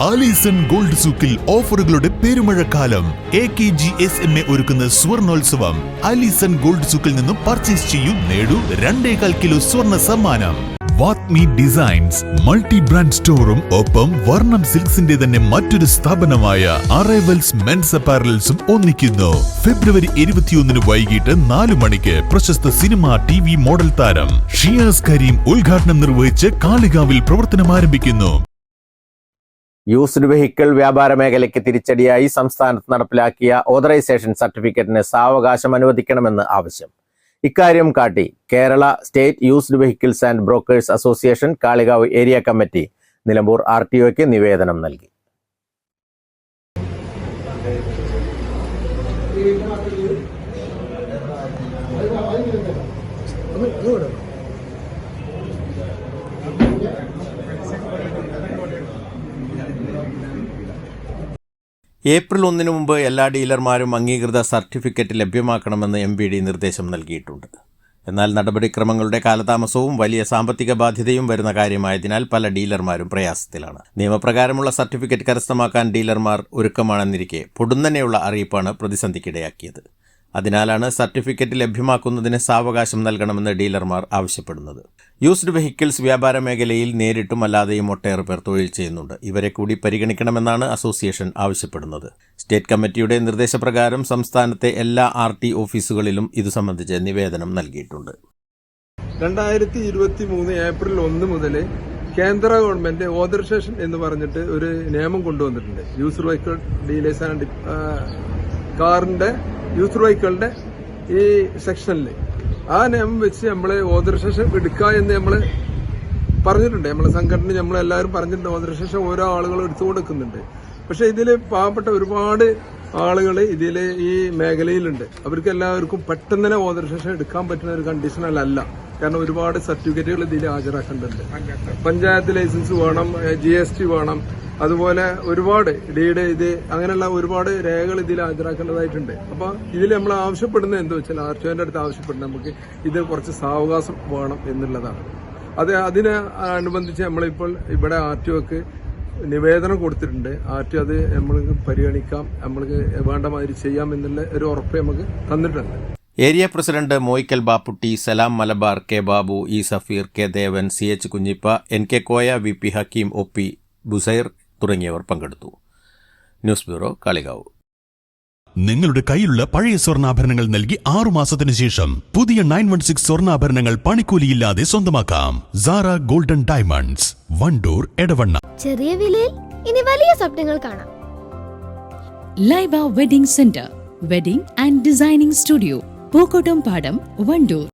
Alison gold സൂക്കിൽ ഓഫറുകളുടെ പെരുമഴക്കാലം. AKGSMA ഒരുക്കുന്ന സ്വർണോത്സവം. ആലീസൺ ഗോൾഡ് സൂക്കിൽ നിന്നും പർച്ചേസ് ചെയ്യൂ, നേടൂ 2.25 കിലോ സ്വർണ്ണ സമ്മാനം. വാത്മി ഡിസൈൻസ് മൾട്ടി ബ്രാൻഡ് സ്റ്റോറും ഒപ്പം വർണ്ണം സിൽക്സിന്റെ തന്നെ മറ്റൊരു സ്ഥാപനമായ അറൈവൽസ് മെൻസ് അപ്പാരൽസും ഒന്നിക്കുന്നു. ഫെബ്രുവരി 21 വൈകിട്ട് 4 മണിക്ക് പ്രശസ്ത സിനിമ TV മോഡൽ താരം ഷിയാസ് കരീം ഉദ്ഘാടനം നിർവഹിച്ച് കാളികാവിൽ പ്രവർത്തനം ആരംഭിക്കുന്നു. യൂസ്ഡ് വെഹിക്കിൾ വ്യാപാര മേഖലയ്ക്ക് തിരിച്ചടിയായി സംസ്ഥാനത്ത് നടപ്പിലാക്കിയ ഓതറൈസേഷൻ സർട്ടിഫിക്കറ്റിന് സാവകാശം അനുവദിക്കണമെന്ന് ആവശ്യം. ഇക്കാര്യം കാട്ടി Kerala state used vehicles and brokers association Kalikavu area committee Nilambur RTOയ്ക്ക് നിവേദനം നൽകി. ഏപ്രിൽ 1 മുമ്പ് എല്ലാ ഡീലർമാരും അംഗീകൃത സർട്ടിഫിക്കറ്റ് ലഭ്യമാക്കണമെന്ന് MPD നിർദ്ദേശം നൽകിയിട്ടുണ്ട്. എന്നാൽ നടപടിക്രമങ്ങളുടെ കാലതാമസവും വലിയ സാമ്പത്തിക ബാധ്യതയും വരുന്ന കാര്യമായതിനാൽ പല ഡീലർമാരും പ്രയാസത്തിലാണ്. നിയമപ്രകാരമുള്ള സർട്ടിഫിക്കറ്റ് കരസ്ഥമാക്കാൻ ഡീലർമാർ ഒരുക്കമാണെന്നിരിക്കെ പൊടുന്നനെയുള്ള അറിയിപ്പാണ് പ്രതിസന്ധിക്കിടയാക്കിയത്. അതിനാലാണ് സർട്ടിഫിക്കറ്റ് ലഭ്യമാക്കുന്നതിന് സാവകാശം നൽകണമെന്ന് ഡീലർമാർ ആവശ്യപ്പെടുന്നത്. യൂസ്ഡ് വെഹിക്കിൾസ് വ്യാപാര മേഖലയിൽ നേരിട്ടും അല്ലാതെയും ഒട്ടേറെ പേർ തൊഴിൽ ചെയ്യുന്നുണ്ട്. ഇവരെ കൂടി പരിഗണിക്കണമെന്നാണ് അസോസിയേഷൻ ആവശ്യപ്പെടുന്നത്. സ്റ്റേറ്റ് കമ്മിറ്റിയുടെ നിർദ്ദേശപ്രകാരം സംസ്ഥാനത്തെ എല്ലാ RT ഓഫീസുകളിലും ഇതു സംബന്ധിച്ച് നിവേദനം നൽകിയിട്ടുണ്ട്. 2023 ഏപ്രിൽ 1 മുതൽ കേന്ദ്ര ഗവൺമെന്റ് ഓതറൈസേഷൻ എന്ന് പറഞ്ഞിട്ട് ഒരു നിയമം കൊണ്ടുവന്നിട്ടുണ്ട്. യൂസ്ഡ് വെഹിക്കിൾ ഡീലേഴ്സ് ആൻഡ് കാറിന്റെ യൂസ്ഡ് വെഹിക്കിളിന്റെ ഈ സെക്ഷനിൽ ആ നിയമം വെച്ച് നമ്മള് ഓതറൈസേഷൻ എടുക്കുക എന്ന് നമ്മള് പറഞ്ഞിട്ടുണ്ട്. നമ്മളെ സംഘടന നമ്മളെല്ലാവരും പറഞ്ഞിട്ടുണ്ട്. ഓതറൈസേഷൻ ഓരോ ആളുകൾ എടുത്തു കൊടുക്കുന്നുണ്ട്. പക്ഷെ ഇതിൽ പാവപ്പെട്ട ഒരുപാട് ആളുകൾ ഇതിൽ ഈ മേഖലയിലുണ്ട്. അവർക്ക് എല്ലാവർക്കും പെട്ടെന്ന് തന്നെ ഓതറൈസേഷൻ എടുക്കാൻ പറ്റുന്ന ഒരു കണ്ടീഷനല്ല. കാരണം ഒരുപാട് സർട്ടിഫിക്കറ്റുകൾ ഇതിൽ ഹാജരാക്കേണ്ടതുണ്ട്. പഞ്ചായത്ത് ലൈസൻസ് വേണം, GST വേണം, അതുപോലെ ഒരുപാട് ഡീഡ് ഇത് അങ്ങനെയുള്ള ഒരുപാട് രേഖകൾ ഇതിൽ ഹാജരാക്കേണ്ടതായിട്ടുണ്ട്. അപ്പൊ ഇതിൽ നമ്മൾ ആവശ്യപ്പെടുന്നത് എന്താ വെച്ചാൽ RTOന്റെ അടുത്ത് ആവശ്യപ്പെടുന്നത് നമുക്ക് ഇത് കുറച്ച് സാവകാശം വേണം എന്നുള്ളതാണ്. അതിനെ അനുബന്ധിച്ച് നമ്മളിപ്പോൾ ഇവിടെ RTOക്ക് നിവേദനം കൊടുത്തിട്ടുണ്ട്. RTO അത് നമ്മൾക്ക് പരിഗണിക്കാം, നമ്മൾക്ക് വേണ്ട മാതിരി ചെയ്യാം എന്നുള്ള ഒരു ഉറപ്പ് നമുക്ക് തന്നിട്ടുണ്ട്. Area president Moykkal Bapputty, Salam Malabar, K Babu, E Safeer, K Devan, CH Kunhippa, NK Koya, VP Hakeem, OP Busair തുടങ്ങിയവർ പങ്കെടുത്തു. News bureau, Kalikavu. നിങ്ങളുടെ കയ്യിലുള്ള പഴയ സ്വർണ്ണാഭരണങ്ങൾ നൽകി 6 മാസത്തിന് ശേഷം പുതിയ 916 സ്വർണ്ണാഭരണങ്ങൾ പണിക്കൂലിയില്ലാതെ സ്വന്തമാക്കാം. Sara golden diamonds, Wandoor, Edavanna. ചെറിയ വിലയിൽ ഇനി വലിയ സ്വപ്നങ്ങൾ കാണാം. Laiba wedding centre, wedding and designing studio, Pookkottumpadam, Wandoor.